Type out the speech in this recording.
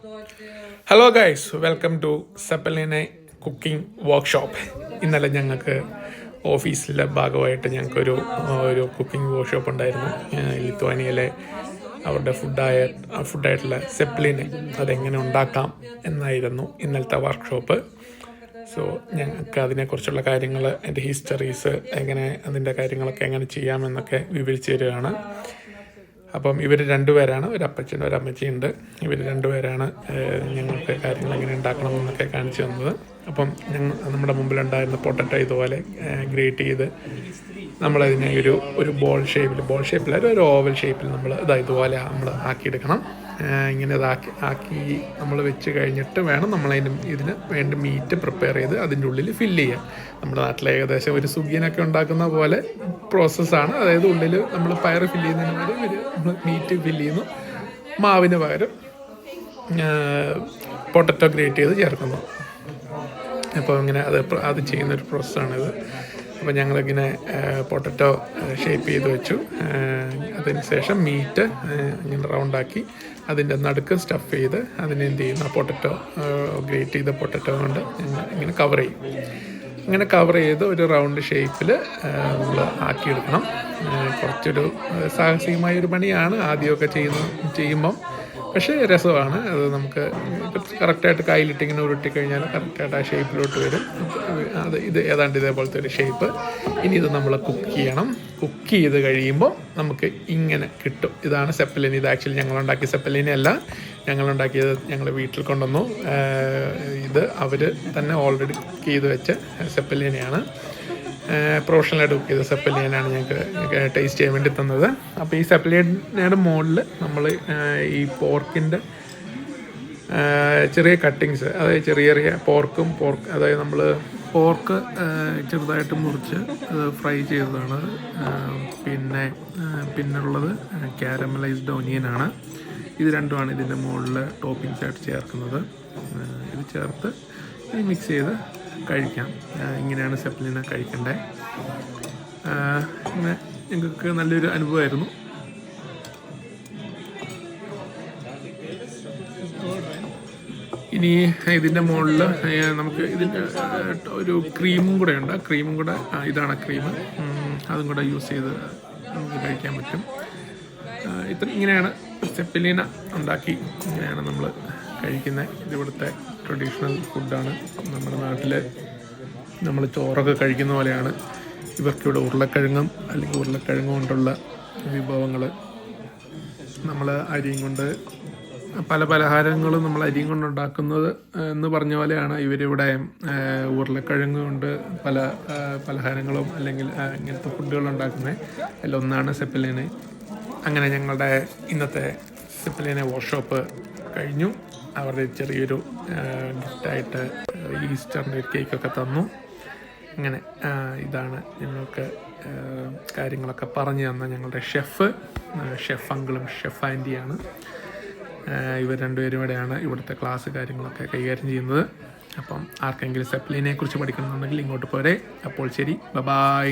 Hello guys, welcome to സെപ്പലിനെ cooking workshop. ഇന്നലെ ഞങ്ങൾക്ക് ഓഫീസിലെ ഭാഗമായിട്ട് ഞങ്ങൾക്കൊരു കുക്കിംഗ് വർക്ക്ഷോപ്പ് ഉണ്ടായിരുന്നു. ലിത്വാനിയയിലെ അവരുടെ ഫുഡായിട്ടുള്ള സെപ്പലിനെ അതെങ്ങനെ ഉണ്ടാക്കാം എന്നായിരുന്നു ഇന്നലത്തെ വർക്ക്ഷോപ്പ്. സോ ഞങ്ങൾക്ക് അതിനെക്കുറിച്ചുള്ള കാര്യങ്ങൾ, അതിൻ്റെ ഹിസ്റ്ററീസ്, അതിൻ്റെ കാര്യങ്ങളൊക്കെ എങ്ങനെ ചെയ്യാമെന്നൊക്കെ വിവരിച്ചു തരികയാണ്. അപ്പം ഇവർ രണ്ടുപേരാണ്, ഒരു അപ്പച്ചനും ഒരു അമ്മച്ചിയുണ്ട്. ഇവർ രണ്ടുപേരാണ് ഞങ്ങൾക്ക് കാര്യങ്ങൾ എങ്ങനെ ഉണ്ടാക്കണം എന്നൊക്കെ കാണിച്ചു തന്നത്. അപ്പം നമ്മുടെ മുമ്പിലുണ്ടായിരുന്ന പൊട്ടറ്റോ ഇതുപോലെ ഗ്രേറ്റ് ചെയ്ത് നമ്മളതിനെ ഒരു ബോൾ ഷേപ്പിൽ ഒരു ഓവൽ ഷേപ്പിൽ ഇതുപോലെ നമ്മൾ ആക്കിയെടുക്കണം. ഇങ്ങനെ ആക്കി നമ്മൾ വെച്ച് കഴിഞ്ഞിട്ട് വേണം ഇതിന് വേണ്ട മീറ്റ് പ്രിപ്പയർ ചെയ്ത് അതിൻ്റെ ഉള്ളിൽ ഫില്ല് ചെയ്യാം. നമ്മുടെ നാട്ടിൽ ഏകദേശം ഒരു സുഗിയനൊക്കെ ഉണ്ടാക്കുന്ന പോലെ പ്രോസസ്സാണ്. അതായത് ഉള്ളിൽ നമ്മൾ പയർ ഫില്ല് ചെയ്യുന്നതിന് പകരം നമ്മൾ മീറ്റ് ഫില്ല് ചെയ്യുന്നു, മാവിന് പകരം പൊട്ടറ്റോ ഗ്രേറ്റ് ചെയ്ത് ചേർക്കുന്നു. അപ്പോൾ ഇങ്ങനെ അത് ചെയ്യുന്നൊരു പ്രോസസ്സാണിത്. അപ്പോൾ ഞങ്ങളിങ്ങനെ പൊട്ടറ്റോ ഷേപ്പ് ചെയ്ത് വെച്ചു. അതിന് ശേഷം മീറ്റ് ഇങ്ങനെ റൗണ്ടാക്കി അതിൻ്റെ നടുക്ക് സ്റ്റഫ് ചെയ്ത് അതിനെന്ത് ചെയ്യുന്നു, ആ പൊട്ടറ്റോ ഗ്രേറ്റ് ചെയ്ത പൊട്ടറ്റോ കൊണ്ട് ഇങ്ങനെ കവർ ചെയ്യും. ഇങ്ങനെ കവർ ചെയ്ത് ഒരു റൗണ്ട് ഷേപ്പിൽ നമ്മൾ ആക്കിയെടുക്കണം. കുറച്ചൊരു സാഹസികമായൊരു പണിയാണ് ആദ്യമൊക്കെ ചെയ്യുമ്പം, പക്ഷേ രസമാണ്. അത് നമുക്ക് കറക്റ്റായിട്ട് കയ്യിലിട്ടിങ്ങനെ ഉരുട്ടിക്കഴിഞ്ഞാൽ കറക്റ്റായിട്ട് ആ ഷേപ്പിലോട്ട് വരും. ഇത് ഏതാണ്ട് ഇതേപോലത്തെ ഒരു ഷേപ്പ്. ഇനി ഇത് നമ്മൾ കുക്ക് ചെയ്യണം. കുക്ക് ചെയ്ത് കഴിയുമ്പോൾ നമുക്ക് ഇങ്ങനെ കിട്ടും. ഇതാണ് സെപ്പലിനി. ഇത് ആക്ച്വലി ഞങ്ങളുണ്ടാക്കിയ സെപ്പലിനി അല്ല, ഞങ്ങളുണ്ടാക്കിയത് ഞങ്ങൾ വീട്ടിൽ കൊണ്ടുവന്നു. ഇത് അവർ തന്നെ ഓൾറെഡി കുക്ക് ചെയ്ത് വെച്ച സെപ്പലിനിയാണ്. പ്രൊഫഷണലായിട്ട് കുക്ക് ചെയ്ത സെപ്പലിയനാണ് ഞങ്ങൾക്ക് ടേസ്റ്റ് ചെയ്യാൻ വേണ്ടി തന്നത്. അപ്പോൾ ഈ സെപ്പലിയനയുടെ മുകളിൽ നമ്മൾ ഈ പോർക്കിൻ്റെ ചെറിയ കട്ടിങ്സ്, അതായത് ചെറിയ പോർക്ക് അതായത് നമ്മൾ പോർക്ക് ചെറുതായിട്ട് മുറിച്ച് ഫ്രൈ ചെയ്തതാണ്. പിന്നുള്ളത് കാരമലൈസ്ഡ് ഓനിയനാണ്. ഇത് രണ്ടുമാണ് ഇതിൻ്റെ മുകളിൽ ടോപ്പിങ്സ് ആയിട്ട് ചേർക്കുന്നത്. ഇത് ചേർത്ത് മിക്സ് ചെയ്ത് കഴിക്കാം. ഇങ്ങനെയാണ് സെപ്പലിന കഴിക്കേണ്ടത്. അങ്ങനെ ഞങ്ങൾക്ക് നല്ലൊരു അനുഭവമായിരുന്നു. ഇനി ഇതിൻ്റെ മുകളിൽ നമുക്ക് ഇതിൻ്റെ ഒരു ക്രീമും കൂടെ ഉണ്ട്. ഇതാണ് ക്രീം. അതും കൂടെ യൂസ് ചെയ്ത് നമുക്ക് കഴിക്കാൻ പറ്റും. ഇങ്ങനെയാണ് സെപ്പലിന ഉണ്ടാക്കി ഇങ്ങനെയാണ് നമ്മൾ കഴിക്കുന്നത്. ഇതിവിടുത്തെ ട്രഡീഷണൽ ഫുഡാണ്. നമ്മുടെ നാട്ടിൽ നമ്മൾ ചോറൊക്കെ കഴിക്കുന്ന പോലെയാണ് ഇവർക്കിവിടെ ഉരുളക്കിഴങ്ങ് കൊണ്ടുള്ള വിഭവങ്ങൾ. നമ്മൾ അരിയും കൊണ്ട് പല പലഹാരങ്ങളും നമ്മൾ അരിയും കൊണ്ടുണ്ടാക്കുന്നത് എന്ന് പറഞ്ഞ പോലെയാണ് ഇവരിവിടെ ഉരുളക്കിഴങ്ങ് കൊണ്ട് പല പലഹാരങ്ങളും അല്ലെങ്കിൽ ഇങ്ങനത്തെ ഫുഡുകൾ ഉണ്ടാക്കുന്നത്. അതിലൊന്നാണ് സെപ്പലിന. അങ്ങനെ ഞങ്ങളുടെ ഇന്നത്തെ സെപ്പലിന വർക്ക്ഷോപ്പ് കഴിഞ്ഞു. അവരുടെ ചെറിയൊരു ഗിഫ്റ്റായിട്ട് ഈസ്റ്ററിൻ്റെ ഒരു കേക്കൊക്കെ തന്നു. അങ്ങനെ ഇതാണ് ഞങ്ങൾക്ക് കാര്യങ്ങളൊക്കെ പറഞ്ഞു തന്ന ഞങ്ങളുടെ ഷെഫ് അങ്കിളും ഷെഫ് ആൻറ്റിയാണ്. ഇവർ രണ്ടുപേരും ഇവിടെയാണ് ഇവിടുത്തെ ക്ലാസ് കാര്യങ്ങളൊക്കെ കൈകാര്യം ചെയ്യുന്നത്. അപ്പം ആർക്കെങ്കിലും സെപ്പലിനെ കുറിച്ച് പഠിക്കണമെന്നുണ്ടെങ്കിൽ ഇങ്ങോട്ട് പോരെ. അപ്പോൾ ശരി, ബൈ.